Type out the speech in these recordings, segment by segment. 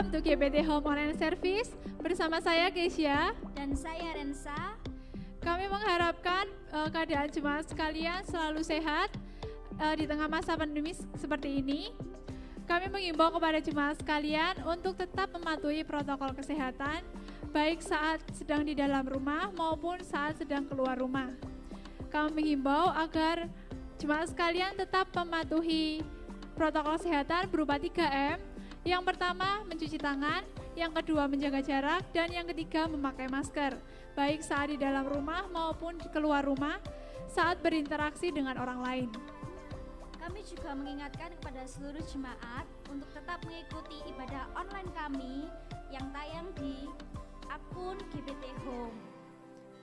welcome to GPT Home Online Service. Bersama saya Keisha dan saya Rensa. Kami mengharapkan keadaan jemaat sekalian selalu sehat di tengah masa pandemi seperti ini. Kami mengimbau kepada jemaat sekalian untuk tetap mematuhi protokol kesehatan, baik saat sedang di dalam rumah maupun saat sedang keluar rumah. Kami mengimbau agar jemaat sekalian tetap mematuhi protokol kesehatan berupa 3M. Yang pertama, mencuci tangan, yang kedua menjaga jarak, dan yang ketiga memakai masker, baik saat di dalam rumah maupun keluar rumah saat berinteraksi dengan orang lain. Kami juga mengingatkan kepada seluruh jemaat untuk tetap mengikuti ibadah online kami yang tayang di akun GPT Home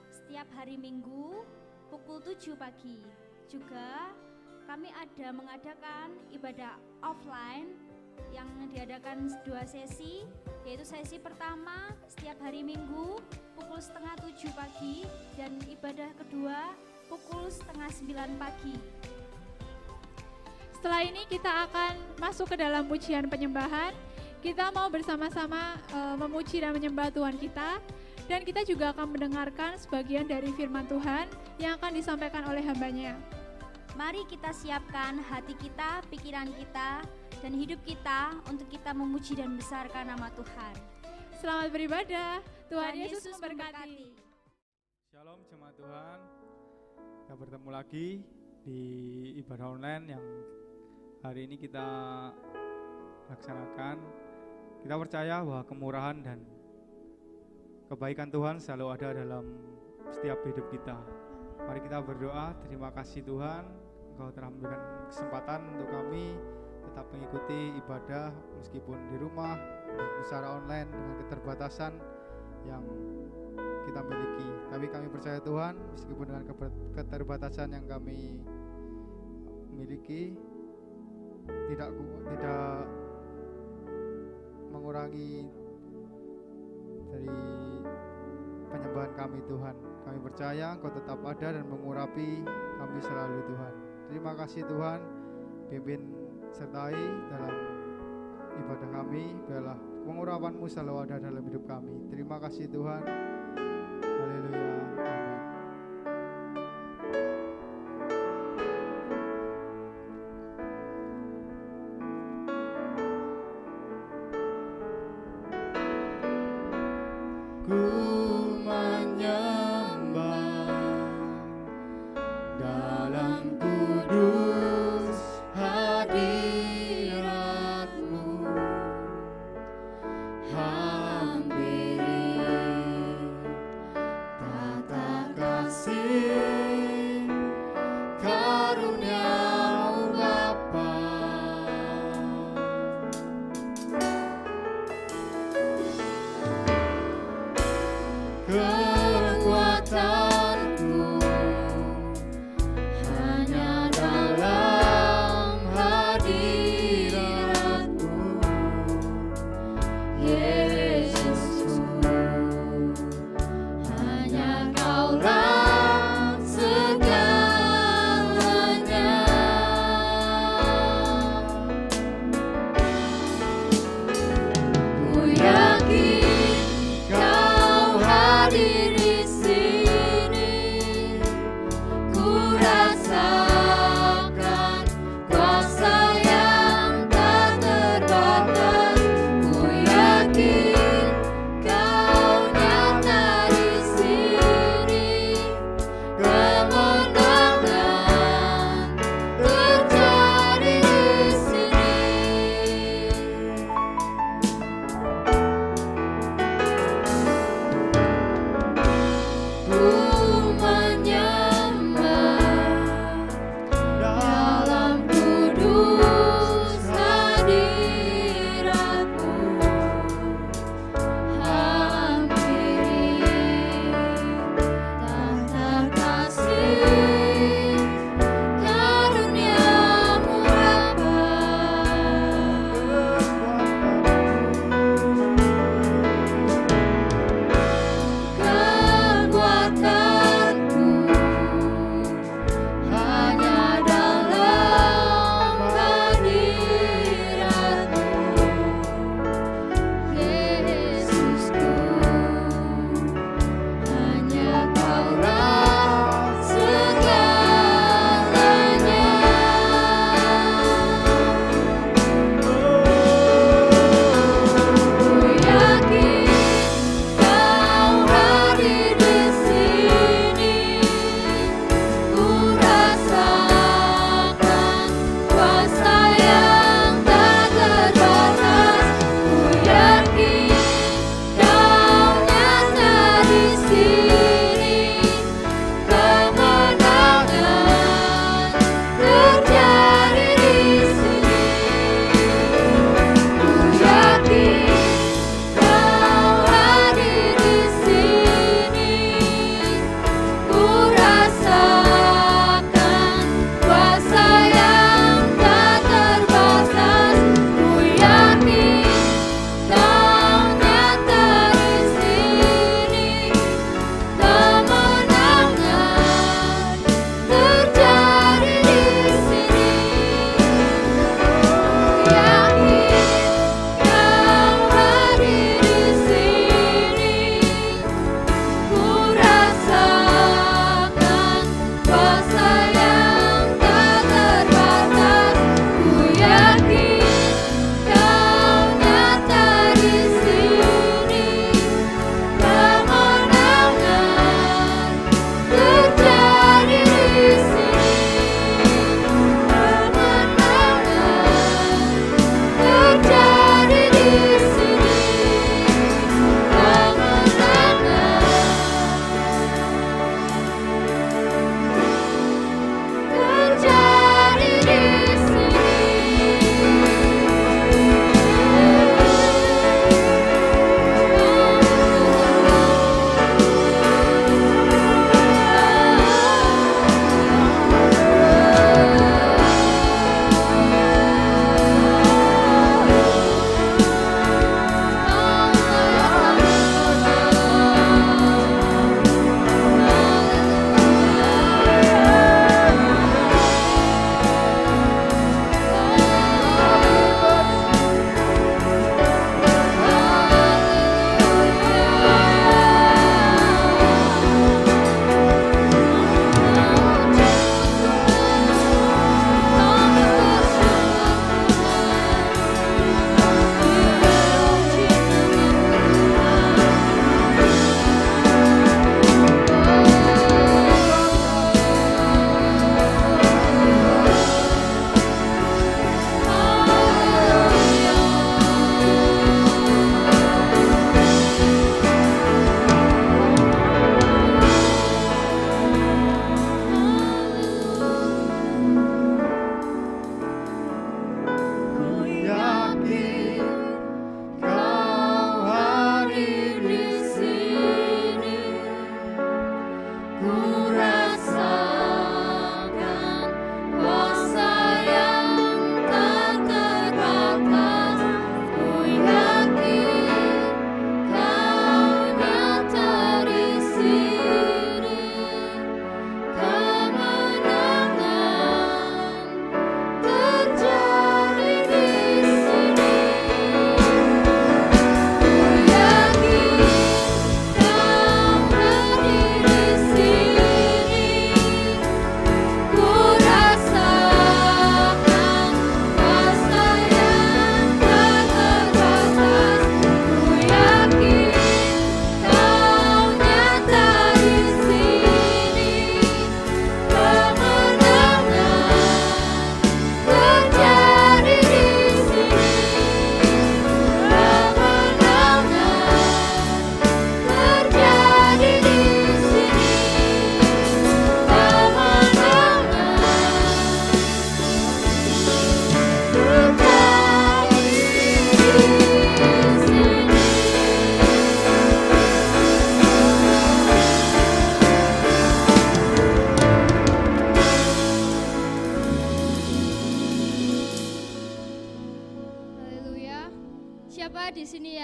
setiap hari Minggu pukul 7 pagi. Juga kami mengadakan ibadah offline yang diadakan 2 sesi, yaitu sesi pertama setiap hari Minggu pukul setengah 7 pagi dan ibadah kedua pukul setengah 9 pagi. Setelah ini kita akan masuk ke dalam pujian penyembahan. Kita mau bersama-sama memuji dan menyembah Tuhan kita, dan kita juga akan mendengarkan sebagian dari firman Tuhan yang akan disampaikan oleh hambanya. Mari kita siapkan hati kita, pikiran kita, dan hidup kita untuk kita memuji dan besarkan nama Tuhan. Selamat beribadah, Tuhan Yesus memberkati. Shalom jemaat Tuhan, kita bertemu lagi di ibadah online yang hari ini kita laksanakan. Kita percaya bahwa kemurahan dan kebaikan Tuhan selalu ada dalam setiap hidup kita. Mari kita berdoa. Terima kasih Tuhan, Engkau telah memberikan kesempatan untuk kami tetap mengikuti ibadah meskipun di rumah, secara online dengan keterbatasan yang kita miliki. Tapi kami percaya Tuhan, meskipun dengan keterbatasan yang kami miliki, tidak mengurangi dari penyembahan kami Tuhan. Kami percaya Engkau tetap ada dan mengurapi kami selalu Tuhan. Terima kasih Tuhan, pimpin sertai dalam ibadah kami, biarlah pengurapan-Mu selalu ada dalam hidup kami. Terima kasih Tuhan. Haleluya. Amin. Ku menyembah dalam kudus hadirat-Mu, hampiri tata kasih karunia-Mu Bapa. Kekuatanku hanya dalam hadirat-Mu, Yesusku. Hanya Kaulah segalanya. Ku yakin Kau hadir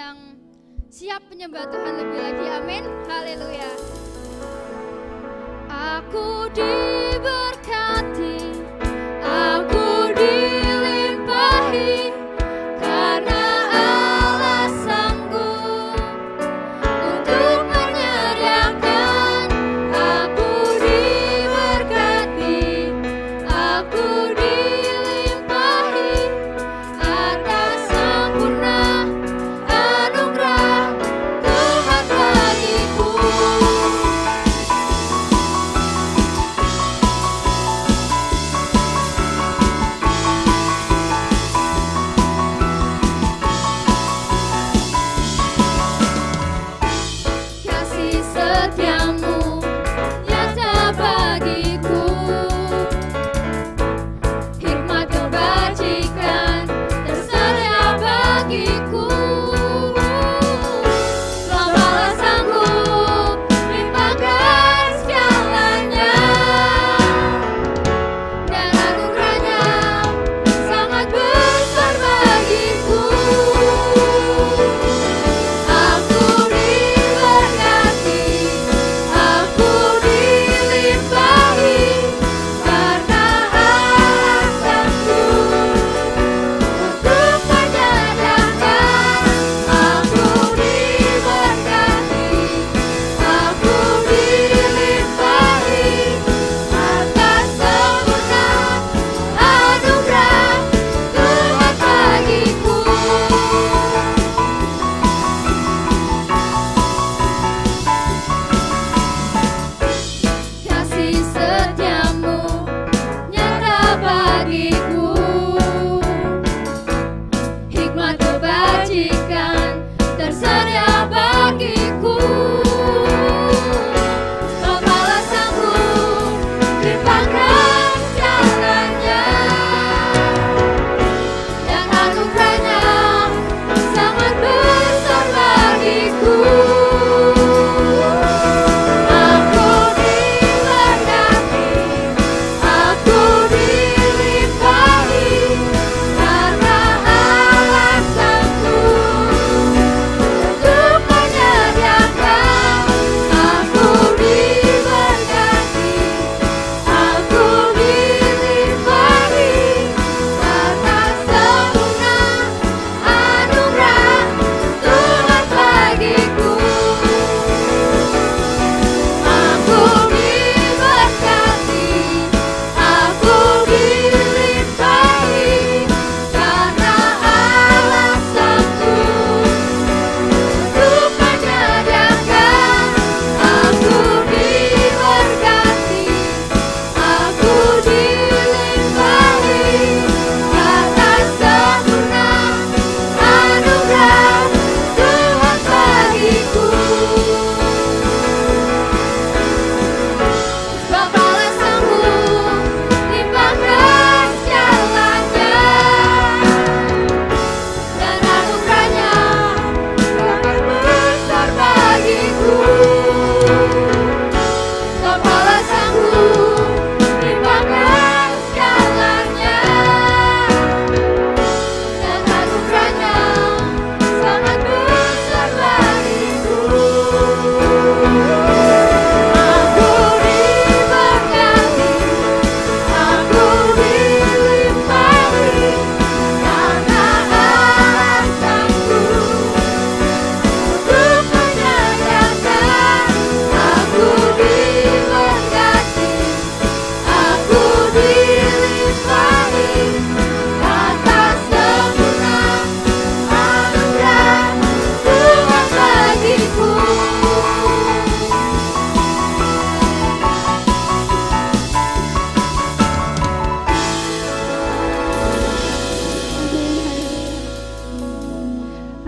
yang siap menyembah Tuhan lebih lagi. Amin. Haleluya. Aku diberkati, aku dilimpahi, karena Allah sanggup untuk menyediakan. Aku diberkati, aku dilimpahi, atas sempurna anugerah Tuhan bagiku. Kasih setiamu nyata bagiku, hikmat kebajikan tersedia bagiku. Selamatlah sanggup limpahkan segalanya, dan anugerahnya sangat besar bagiku. Aku diberkati, aku dilimpahi, karena Allah sanggup untuk menyediakan. Aku diberkati, aku dilimpahi, atas sempurna anugerah Tuhan bagiku. Kasih setiamu nyata bagiku, hikmat kebajikan tersedia bagiku. Selamatlah sanggup limpahkan jalannya, dan anugerahnya sangat besar bagiku. Aku diberkati, aku dilimpahi, karena Allah sanggup untuk menyediakan. Aku diberkati, aku dilimpahi, atas sempurna anugerah Tuhan bagiku. Aku diberkati, aku dilimpahi, karena Allah sanggup untuk menyediakan. Aku diberkati, aku dilimpahi, atas sempurna anugerah Tuhan bagiku. Sebab Allah sanggup limpahkan segalanya, dan anugerahnya sangat besar bagiku. Sebab Allah sanggup limpahkan segalanya, dan anugerahnya sangat besar bagiku. Aku diberkati, aku dilimpahi, karena Allah sanggup untuk menyediakan. Aku diberkati, aku dilimpahi, atas sempurna anugerah Tuhan bagiku.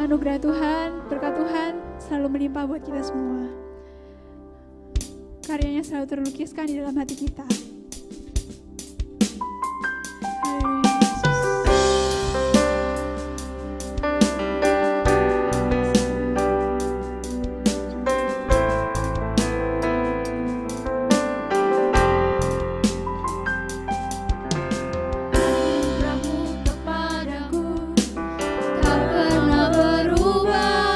Anugerah Tuhan, berkat Tuhan selalu melimpah buat kita semua. Karyanya selalu terlukiskan di dalam hati kita. Haleluya, Yesus. Anugerahmu kepadaku tak pernah berubah.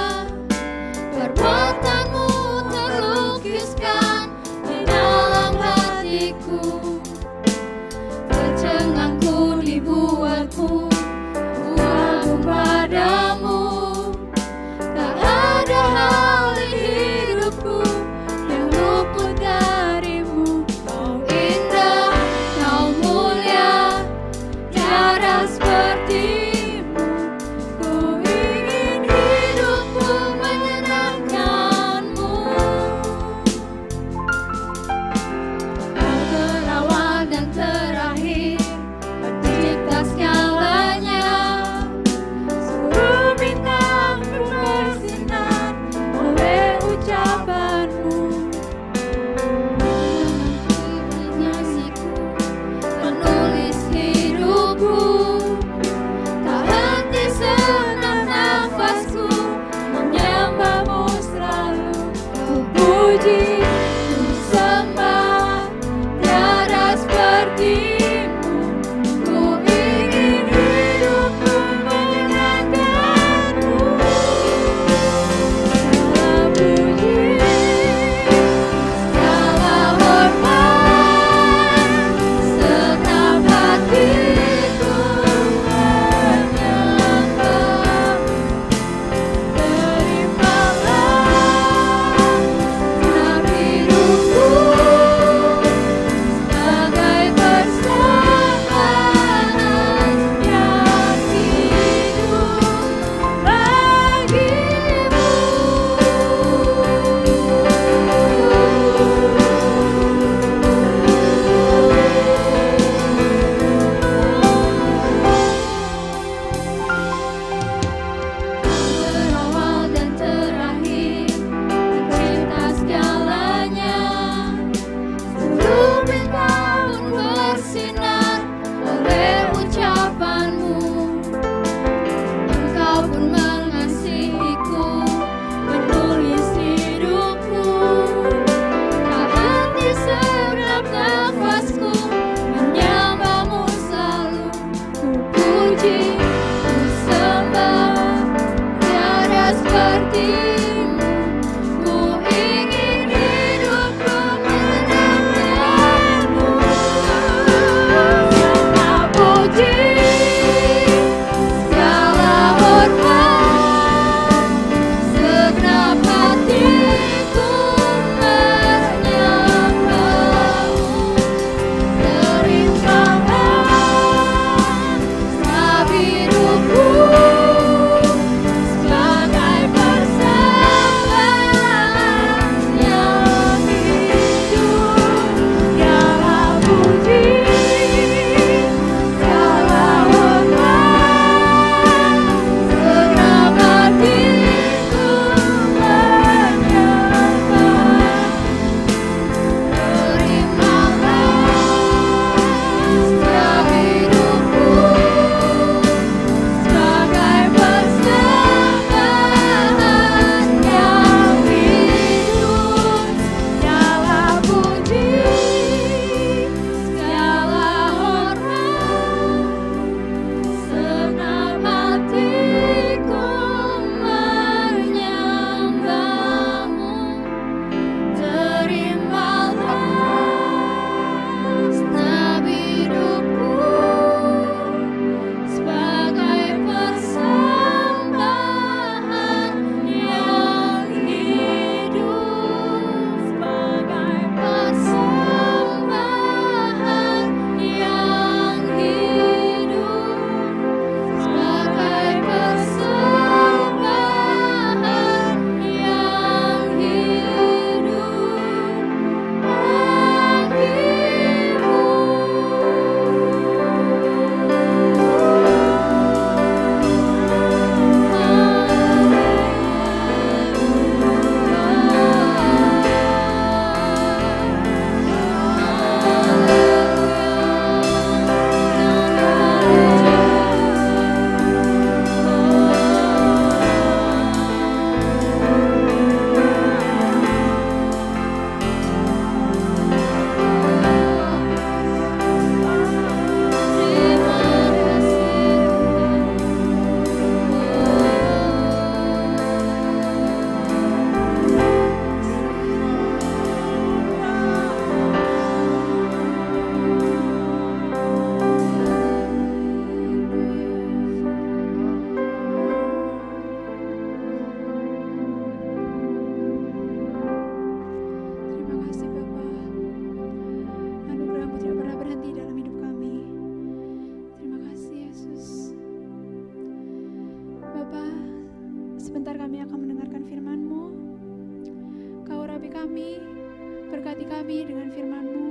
Berkati kami dengan firman-Mu.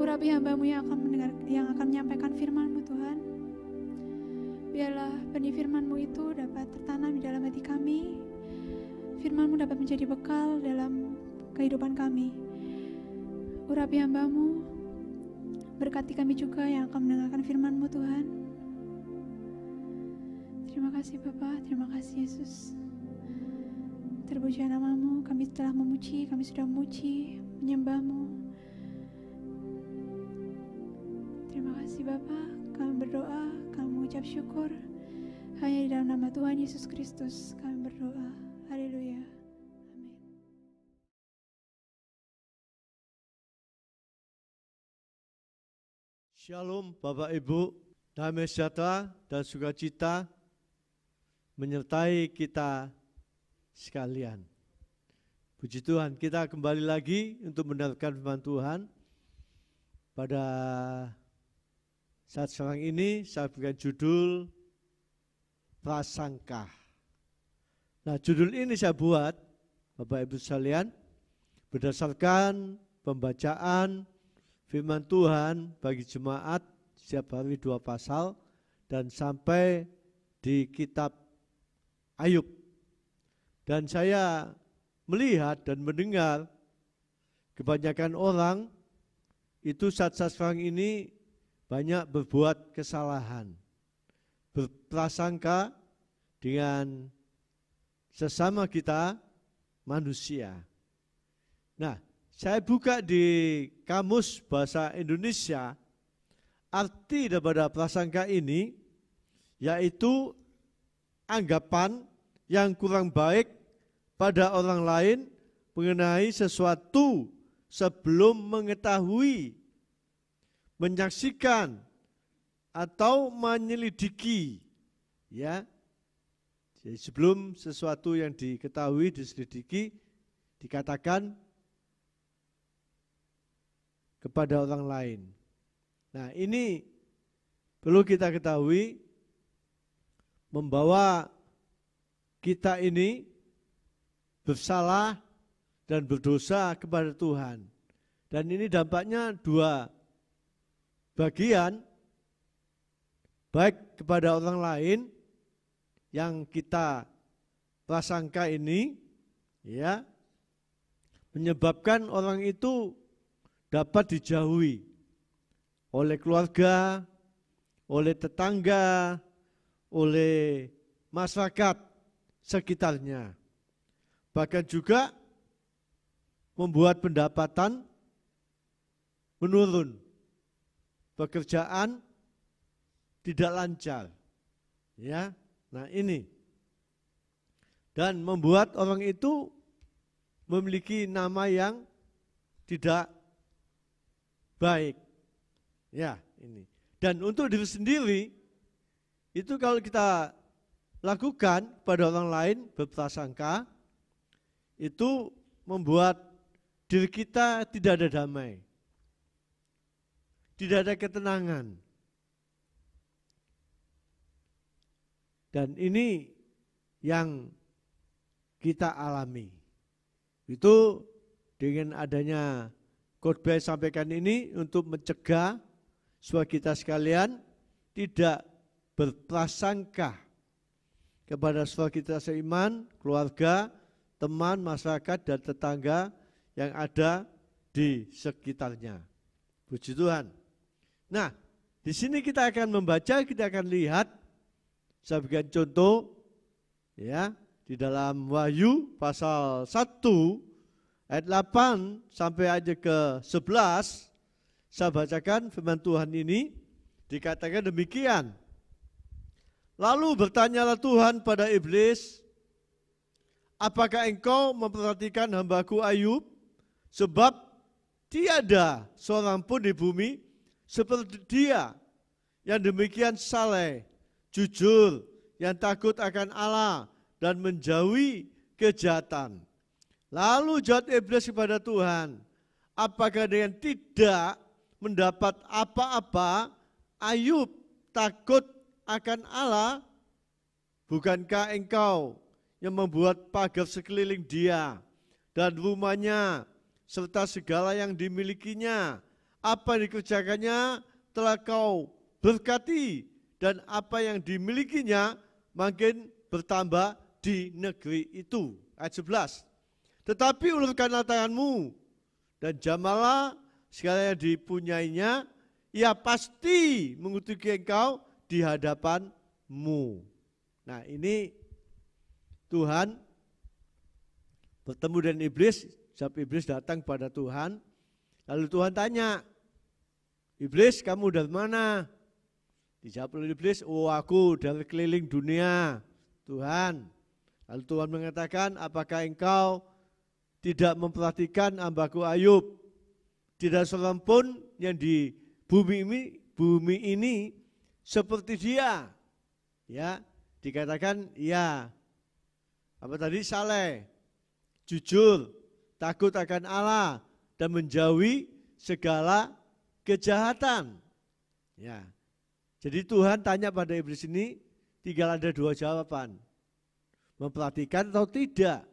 Urapi hamba-Mu yang akan menyampaikan firman-Mu, Tuhan. Biarlah benih firman-Mu itu dapat tertanam di dalam hati kami. Firman-Mu dapat menjadi bekal dalam kehidupan kami. Urapi hamba-Mu, berkati kami juga yang akan mendengarkan firman-Mu, Tuhan. Terima kasih Bapa, terima kasih Yesus. Terpujilah nama-Mu, kami telah memuji, kami sudah memuji, menyembah-Mu. Terima kasih Bapa, kami berdoa, kami mengucap syukur. Hanya di dalam nama Tuhan Yesus Kristus kami berdoa. Haleluya. Amin. Shalom Bapak Ibu, damai sejahtera dan sukacita menyertai kita sekalian. Puji Tuhan, kita kembali lagi untuk mendengarkan firman Tuhan. Pada saat sekarang ini saya berikan judul Prasangka. Nah, judul ini saya buat Bapak Ibu sekalian berdasarkan pembacaan firman Tuhan bagi jemaat setiap hari 2 pasal dan sampai di kitab Ayub. Dan saya melihat dan mendengar kebanyakan orang itu saat-saat sekarang ini banyak berbuat kesalahan, berprasangka dengan sesama kita manusia. Nah, saya buka di Kamus Bahasa Indonesia, arti daripada prasangka ini yaitu anggapan yang kurang baik pada orang lain mengenai sesuatu sebelum mengetahui, menyaksikan, atau menyelidiki, ya. Jadi sebelum sesuatu yang diketahui, diselidiki, dikatakan kepada orang lain. Nah, ini perlu kita ketahui, membawa kita ini bersalah dan berdosa kepada Tuhan. Dan ini dampaknya 2 bagian, baik kepada orang lain yang kita prasangka ini, ya, menyebabkan orang itu dapat dijauhi oleh keluarga, oleh tetangga, oleh masyarakat sekitarnya. Bahkan juga membuat pendapatan menurun, pekerjaan tidak lancar, ya. Nah, ini dan membuat orang itu memiliki nama yang tidak baik, ya, ini. Dan untuk diri sendiri itu kalau kita lakukan pada orang lain berprasangka, itu membuat diri kita tidak ada damai, tidak ada ketenangan. Dan ini yang kita alami. Itu dengan adanya khotbah sampaikan ini untuk mencegah supaya kita sekalian tidak berprasangka kepada saudara kita seiman, keluarga, teman, masyarakat, dan tetangga yang ada di sekitarnya. Puji Tuhan. Nah, di sini kita akan membaca, kita akan lihat, saya berikan contoh, ya, di dalam Wahyu pasal 1 ayat 8 sampai ayat ke-11, saya bacakan firman Tuhan ini, dikatakan demikian. Lalu bertanyalah Tuhan pada iblis, apakah engkau memperhatikan hambaku Ayub? Sebab tiada seorang pun di bumi seperti dia, yang demikian saleh, jujur, yang takut akan Allah, dan menjauhi kejahatan. Lalu jawab iblis kepada Tuhan, apakah dengan tidak mendapat apa-apa Ayub takut akan Allah? Bukankah engkau yang membuat pagar sekeliling dia dan rumahnya serta segala yang dimilikinya? Apa yang dikerjakannya telah kau berkati, dan apa yang dimilikinya makin bertambah di negeri itu. Ayat 11. Tetapi ulurkanlah tanganmu dan jamalah segala yang dipunyainya, ia pasti mengutuki engkau di hadapanmu. Nah, ini Tuhan bertemu dengan iblis, sebab iblis datang kepada Tuhan. Lalu Tuhan tanya, iblis kamu dari mana? Dijawab oleh iblis, oh aku dari keliling dunia Tuhan. Lalu Tuhan mengatakan, apakah engkau tidak memperhatikan hambaku Ayub? Tidak seorang pun yang di bumi ini seperti dia. Ya, dikatakan ya. Apa tadi? Saleh, jujur, takut akan Allah dan menjauhi segala kejahatan. Ya. Jadi Tuhan tanya pada iblis ini, tinggal ada dua jawaban. Memperhatikan atau tidak.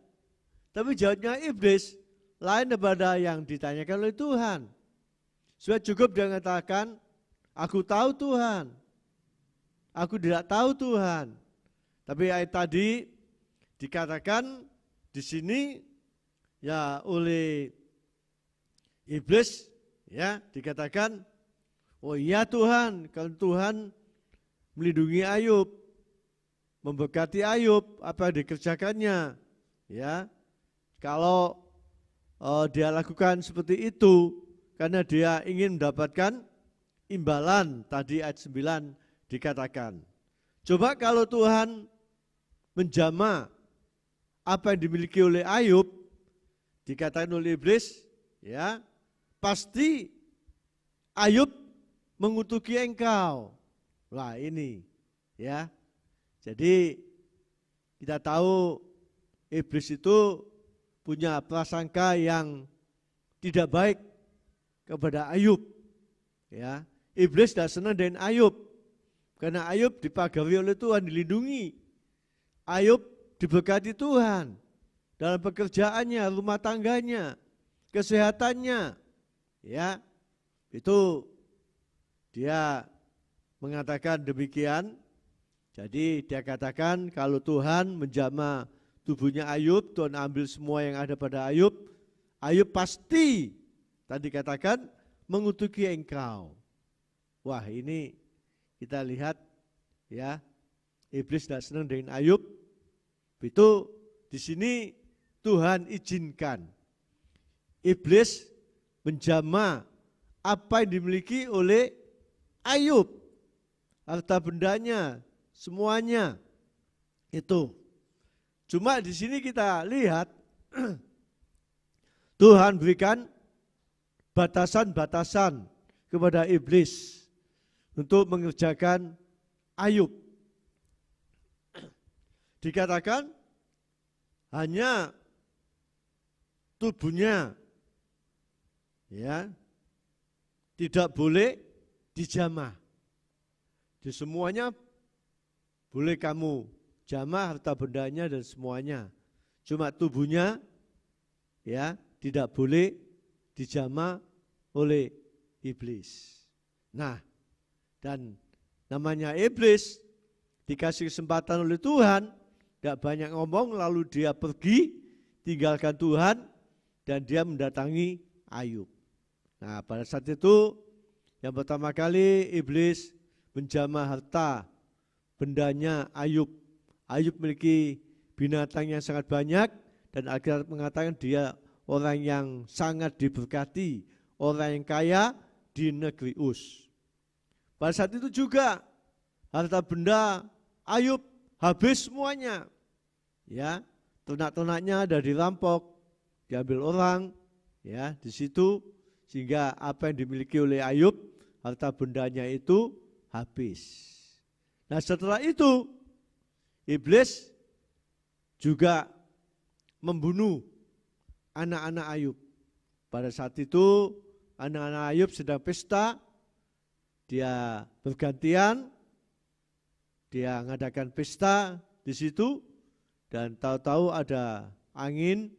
Tapi jawabnya iblis lain daripada yang ditanyakan oleh Tuhan. Sudah cukup dia mengatakan, aku tahu Tuhan. Aku tidak tahu Tuhan. Tapi ayat tadi dikatakan di sini ya oleh iblis ya dikatakan, oh iya Tuhan, kalau Tuhan melindungi Ayub, memberkati Ayub, apa yang dikerjakannya, ya. Kalau dia lakukan seperti itu, karena dia ingin mendapatkan imbalan, tadi ayat 9 dikatakan. Coba kalau Tuhan menjamah apa yang dimiliki oleh Ayub, dikatakan oleh iblis, ya, pasti Ayub mengutuki engkau. Wah ini ya. Jadi kita tahu iblis itu punya prasangka yang tidak baik kepada Ayub. Ya, iblis tidak senang dengan Ayub. Karena Ayub dipagari oleh Tuhan, dilindungi. Ayub diberkati Tuhan dalam pekerjaannya, rumah tangganya, kesehatannya. Ya, itu dia mengatakan demikian. Jadi dia katakan kalau Tuhan menjamah tubuhnya Ayub, Tuhan ambil semua yang ada pada Ayub, Ayub pasti tadi katakan mengutuki engkau. Wah ini kita lihat ya, iblis tidak senang dengan Ayub. Itu di sini Tuhan izinkan iblis menjamah apa yang dimiliki oleh Ayub, harta bendanya, semuanya itu. Cuma di sini kita lihat Tuhan berikan batasan-batasan kepada iblis untuk mengerjakan Ayub. Dikatakan hanya tubuhnya ya tidak boleh dijamah. Di semuanya boleh kamu jamah harta bendanya dan semuanya. Cuma tubuhnya ya tidak boleh dijamah oleh iblis. Nah, dan namanya iblis dikasih kesempatan oleh Tuhan, tidak banyak ngomong lalu dia pergi tinggalkan Tuhan dan dia mendatangi Ayub. Nah, pada saat itu yang pertama kali iblis menjamah harta bendanya Ayub. Ayub memiliki binatang yang sangat banyak dan Alkitab mengatakan dia orang yang sangat diberkati, orang yang kaya di negeri Uz. Pada saat itu juga harta benda Ayub habis semuanya. Ya, ternak-ternaknya ada dirampok, diambil orang, ya, di situ sehingga apa yang dimiliki oleh Ayub, harta bendanya itu habis. Nah, setelah itu iblis juga membunuh anak-anak Ayub. Pada saat itu anak-anak Ayub sedang pesta, dia bergantian, dia mengadakan pesta di situ dan tahu-tahu ada angin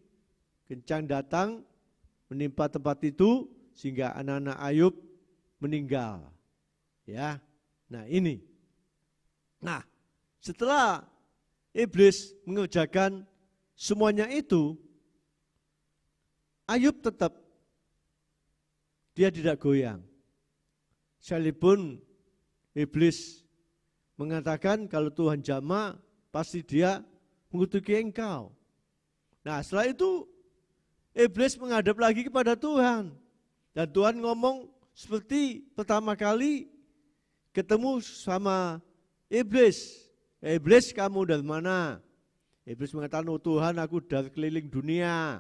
kencang datang menimpa tempat itu sehingga anak-anak Ayub meninggal. Ya. Nah, ini. Nah, setelah iblis mengerjakan semuanya itu, Ayub tetap dia tidak goyang. Sekalipun iblis mengatakan kalau Tuhan jamah pasti dia mengutuki engkau. Nah, setelah itu iblis menghadap lagi kepada Tuhan. Dan Tuhan ngomong seperti pertama kali ketemu sama iblis. Iblis, kamu dari mana? Iblis mengatakan, oh Tuhan, aku dari keliling dunia.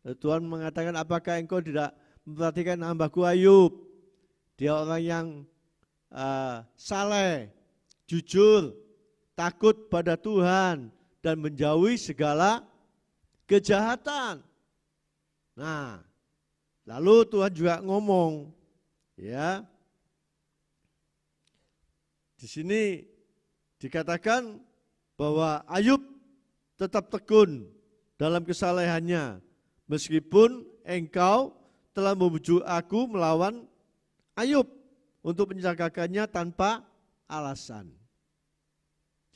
Dan Tuhan mengatakan, apakah engkau tidak memperhatikan hambaku Ayub? Dia orang yang saleh, jujur, takut pada Tuhan, dan menjauhi segala kejahatan. Nah, lalu Tuhan juga ngomong, ya, di sini dikatakan bahwa Ayub tetap tekun dalam kesalehannya, meskipun engkau telah membujuk aku melawan Ayub untuk mencelakakannya tanpa alasan.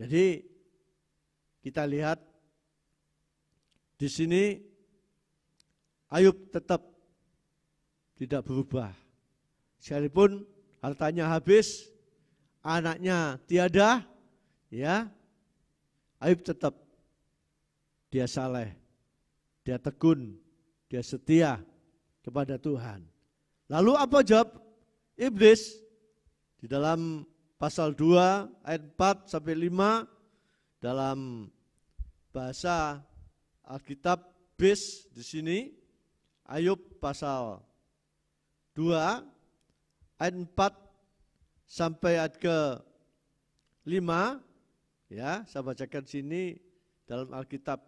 Jadi kita lihat di sini Ayub tetap tidak berubah. Sekalipun hartanya habis, anaknya tiada, ya, Ayub tetap dia saleh, dia tekun, dia setia kepada Tuhan. Lalu apa jawab iblis? Di dalam pasal 2 ayat 4 sampai 5 dalam bahasa Alkitab BIS di sini, Ayub pasal 2 ayat 4 sampai ayat ke-5, ya, saya bacakan sini dalam Alkitab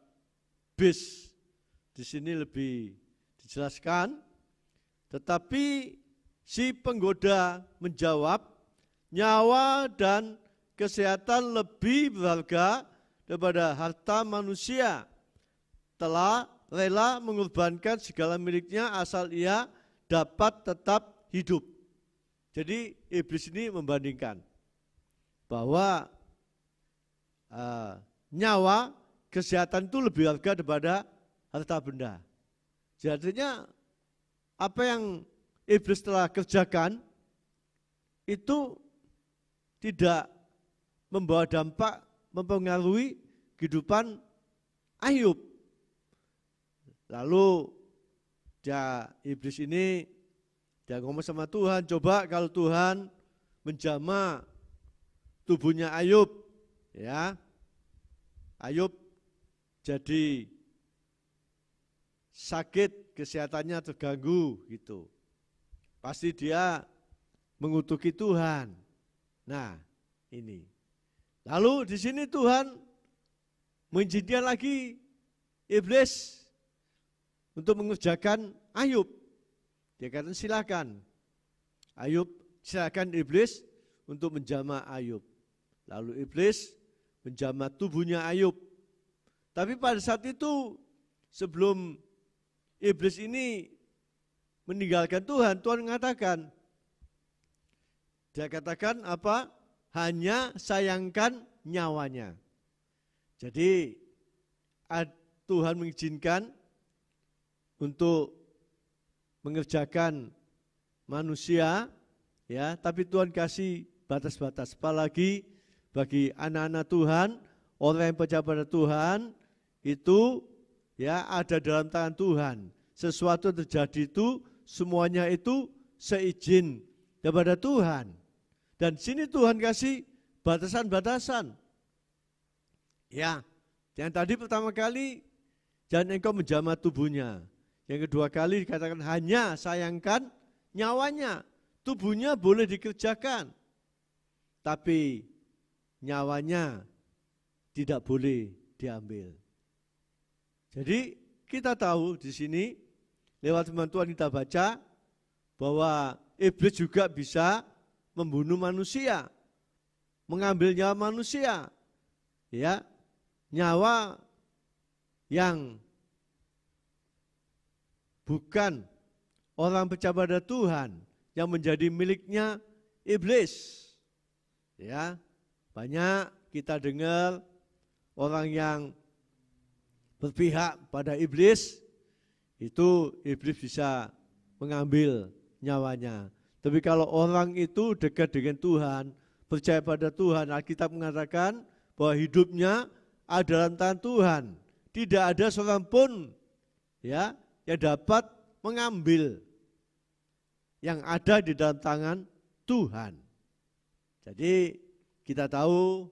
BIS. Di sini lebih dijelaskan. Tetapi si penggoda menjawab, nyawa dan kesehatan lebih berharga daripada harta manusia. Telah rela mengorbankan segala miliknya asal ia dapat tetap hidup. Jadi iblis ini membandingkan bahwa nyawa, kesehatan itu lebih harga daripada harta benda. Jadinya apa yang iblis telah kerjakan itu tidak membawa dampak, mempengaruhi kehidupan Ayub. Lalu iblis ini dia ngomong sama Tuhan, coba kalau Tuhan menjamah tubuhnya Ayub, ya, Ayub jadi sakit, kesehatannya terganggu gitu. Pasti dia mengutuki Tuhan. Nah, ini. Lalu di sini Tuhan mengizinkan lagi iblis untuk mengerjakan Ayub. Dia katakan silakan. Ayub, silakan iblis untuk menjamah Ayub. Lalu iblis menjamah tubuhnya Ayub. Tapi pada saat itu sebelum iblis ini meninggalkan Tuhan, Tuhan mengatakan, dia katakan apa? Hanya sayangkan nyawanya. Jadi Tuhan mengizinkan untuk mengerjakan manusia, ya, tapi Tuhan kasih batas-batas. Apalagi bagi anak-anak Tuhan, orang yang percaya pada Tuhan itu, ya, ada dalam tangan Tuhan. Sesuatu terjadi itu semuanya itu seizin kepada Tuhan. Dan sini Tuhan kasih batasan-batasan. Ya, yang tadi pertama kali jangan engkau menjamah tubuhnya. Yang kedua kali dikatakan hanya sayangkan nyawanya. Tubuhnya boleh dikerjakan, tapi nyawanya tidak boleh diambil. Jadi kita tahu di sini lewat firman Tuhan kita baca bahwa iblis juga bisa membunuh manusia, mengambil nyawa manusia, ya, nyawa yang bukan orang percaya pada Tuhan yang menjadi miliknya iblis. Ya, banyak kita dengar orang yang berpihak pada iblis, itu iblis bisa mengambil nyawanya. Tapi kalau orang itu dekat dengan Tuhan, percaya pada Tuhan, Alkitab mengatakan bahwa hidupnya ada dalam tangan Tuhan. tidak ada seorang pun ya yang dapat mengambil yang ada di dalam tangan Tuhan. Jadi kita tahu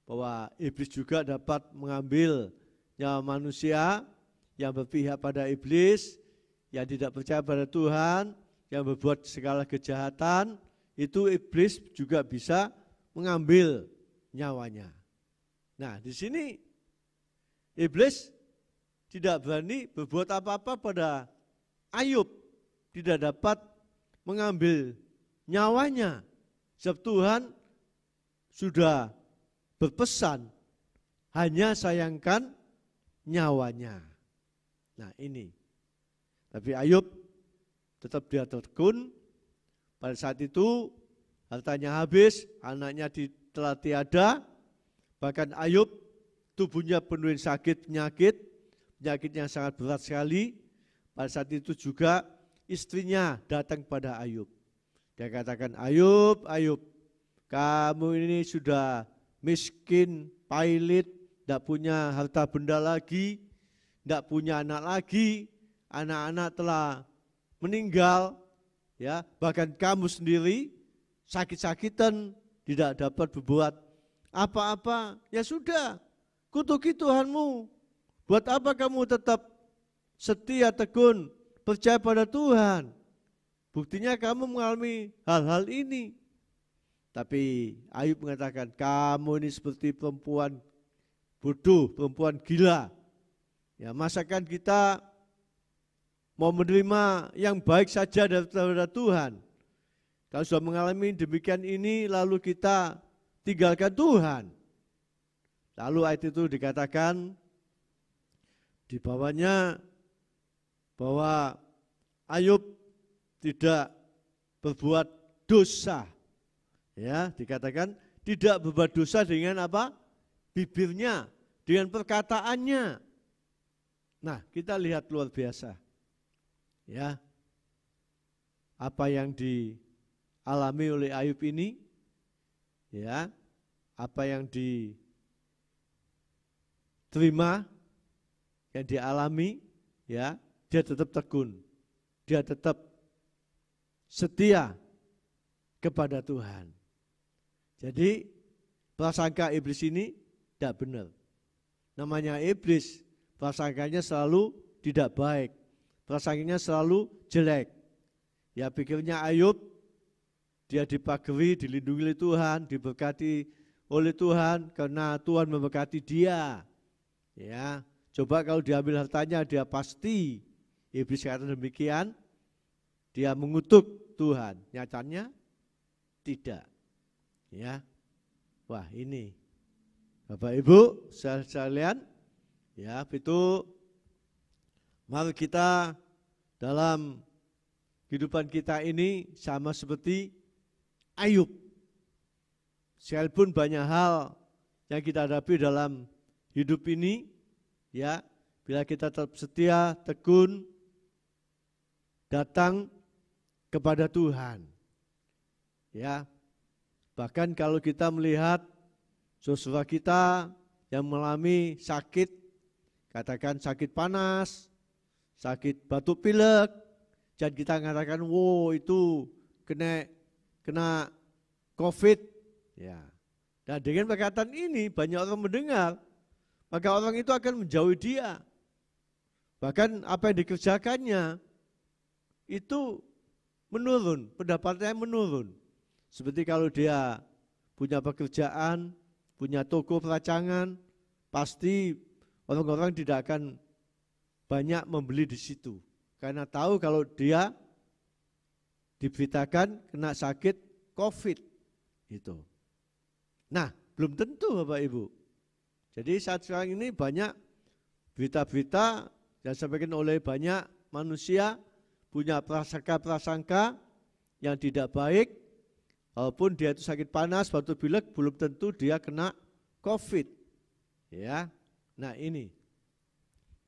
bahwa iblis juga dapat mengambil nyawa manusia yang berpihak pada iblis, yang tidak percaya pada Tuhan, yang berbuat segala kejahatan, itu iblis juga bisa mengambil nyawanya. Nah, di sini iblis tidak berani berbuat apa-apa pada Ayub, tidak dapat mengambil nyawanya. Sebab Tuhan sudah berpesan, hanya sayangkan nyawanya. Nah ini, tapi Ayub tetap dia tekun. Pada saat itu hartanya habis, anaknya telah tiada. Bahkan Ayub tubuhnya penuh sakit penyakit yang sangat berat sekali. Pada saat itu juga istrinya datang kepada Ayub. Dia katakan, Ayub, Ayub, kamu ini sudah miskin, pailit, tidak punya harta benda lagi, tidak punya anak lagi, anak-anak telah meninggal, ya, bahkan kamu sendiri sakit-sakitan, tidak dapat berbuat apa-apa. Ya sudah, kutuki Tuhanmu. Buat apa kamu tetap setia, tekun, percaya pada Tuhan? Buktinya kamu mengalami hal-hal ini. Tapi Ayub mengatakan, kamu ini seperti perempuan bodoh, perempuan gila. Ya, masakan kita mau menerima yang baik saja daripada Tuhan. Kalau sudah mengalami demikian ini, lalu kita tinggalkan Tuhan. Lalu ayat itu dikatakan di bawahnya bahwa Ayub tidak berbuat dosa. Ya, dikatakan tidak berbuat dosa dengan apa? Bibirnya, dengan perkataannya. Nah, kita lihat luar biasa. Ya. Apa yang dialami oleh Ayub ini, ya. Apa yang diterima, yang dialami, ya, dia tetap tekun. Dia tetap setia kepada Tuhan. Jadi prasangka iblis ini tidak benar. Namanya iblis, prasangkanya selalu tidak baik. Prasangkanya selalu jelek. Ya pikirnya Ayub, dia dipagari, dilindungi oleh Tuhan, diberkati oleh Tuhan karena Tuhan memberkati dia. Ya, coba kalau diambil hartanya, dia pasti iblis kata demikian, dia mengutuk Tuhan. Nyatanya tidak. Ya, wah ini Bapak Ibu sekalian, ya itu mari kita dalam kehidupan kita ini sama seperti Ayub. Sekalipun banyak hal yang kita hadapi dalam hidup ini, ya bila kita tetap setia, tekun, datang kepada Tuhan. Ya, bahkan kalau kita melihat saudara kita yang mengalami sakit, katakan sakit panas, sakit batuk pilek, jangan kita mengatakan, wow itu kena COVID. Ya. Dan dengan perkataan ini banyak orang mendengar, maka orang itu akan menjauhi dia. Bahkan apa yang dikerjakannya itu menurun, pendapatannya menurun. Seperti kalau dia punya pekerjaan, punya toko peracangan, pasti orang-orang tidak akan banyak membeli di situ. Karena tahu kalau dia diberitakan kena sakit COVID. Gitu. Nah, belum tentu Bapak Ibu. Jadi saat sekarang ini banyak berita-berita yang disampaikan oleh banyak manusia punya prasangka-prasangka yang tidak baik. Walaupun dia itu sakit panas, batuk pilek, belum tentu dia kena COVID. Ya, nah ini.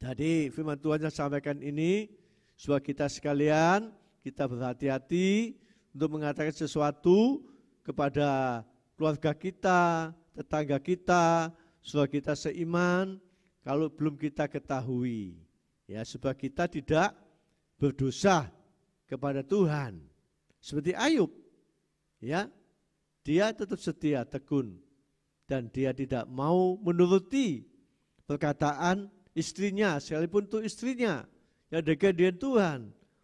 Jadi firman Tuhan yang sampaikan ini, supaya kita sekalian, kita berhati-hati untuk mengatakan sesuatu kepada keluarga kita, tetangga kita, saudara kita seiman. kalau belum kita ketahui, ya, supaya kita tidak berdosa kepada Tuhan. Seperti Ayub, ya, dia tetap setia, tekun, dan dia tidak mau menuruti perkataan istrinya, sekalipun itu istrinya yang dekat dengan Tuhan.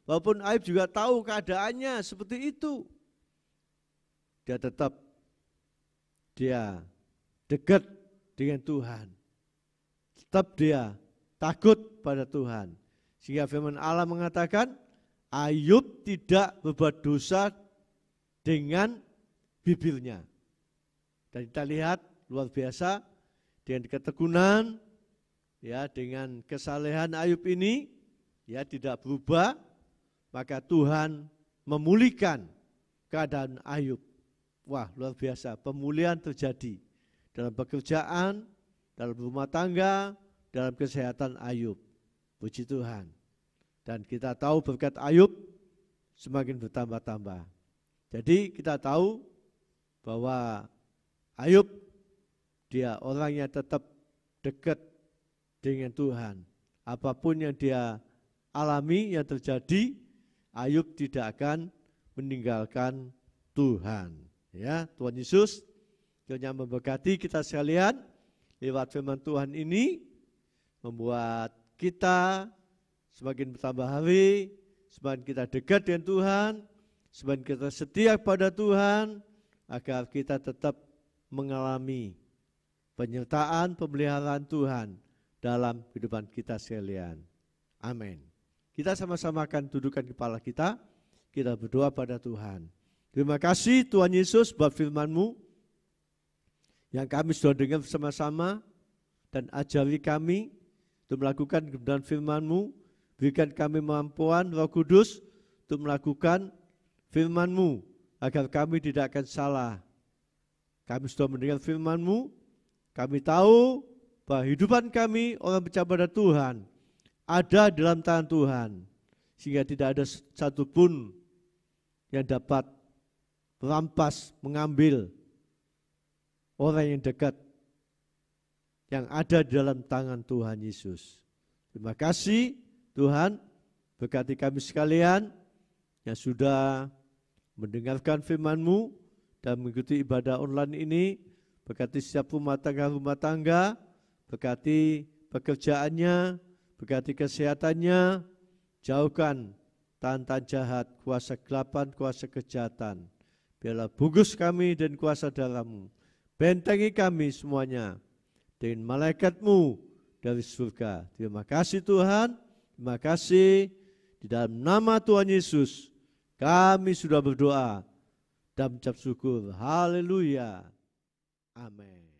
Walaupun Ayub juga tahu keadaannya seperti itu, dia tetap dekat dengan Tuhan. Tetap dia takut pada Tuhan. Sehingga firman Allah mengatakan, Ayub tidak berbuat dosa dengan bibirnya. Dan kita lihat luar biasa dengan ketekunan, ya, dengan kesalehan Ayub ini, ya, tidak berubah, maka Tuhan memulihkan keadaan Ayub. Wah, luar biasa, pemulihan terjadi dalam pekerjaan, dalam rumah tangga, dalam kesehatan Ayub. Puji Tuhan. Dan kita tahu berkat Ayub semakin bertambah-tambah. Jadi kita tahu bahwa Ayub, dia orang yang tetap dekat dengan Tuhan. Apapun yang dia alami, yang terjadi, Ayub tidak akan meninggalkan Tuhan. Ya, Tuhan Yesus kiranya memberkati kita sekalian lewat firman Tuhan ini, membuat kita semakin bertambah hari, semakin kita dekat dengan Tuhan, semakin kita setia kepada Tuhan, agar kita tetap mengalami penyertaan, pemeliharaan Tuhan dalam kehidupan kita sekalian. Amin. Kita sama-sama akan dudukkan kepala kita berdoa pada Tuhan. Terima kasih Tuhan Yesus buat firman-Mu yang kami sudah dengar bersama-sama, dan ajari kami untuk melakukan kebenaran firman-Mu. Berikan kami kemampuan Roh Kudus untuk melakukan firman-Mu agar kami tidak akan salah. Kami sudah mendengar firman-Mu, kami tahu bahwa kehidupan kami orang percaya pada Tuhan ada dalam tangan Tuhan, sehingga tidak ada satupun yang dapat merampas, mengambil orang yang dekat yang ada di dalam tangan Tuhan Yesus. Terima kasih Tuhan, berkati kami sekalian yang sudah mendengarkan firman-Mu dan mengikuti ibadah online ini. Berkati setiap rumah tangga, berkati pekerjaannya, berkati kesehatannya, jauhkan tantan jahat, kuasa kegelapan, kuasa kejahatan. Biarlah bungkus kami dan kuasa darah-Mu. Bentengi kami semuanya dengan malaikat-Mu dari surga. Terima kasih Tuhan, terima kasih. Di dalam nama Tuhan Yesus kami sudah berdoa dan mengucap syukur. Haleluya. Amin.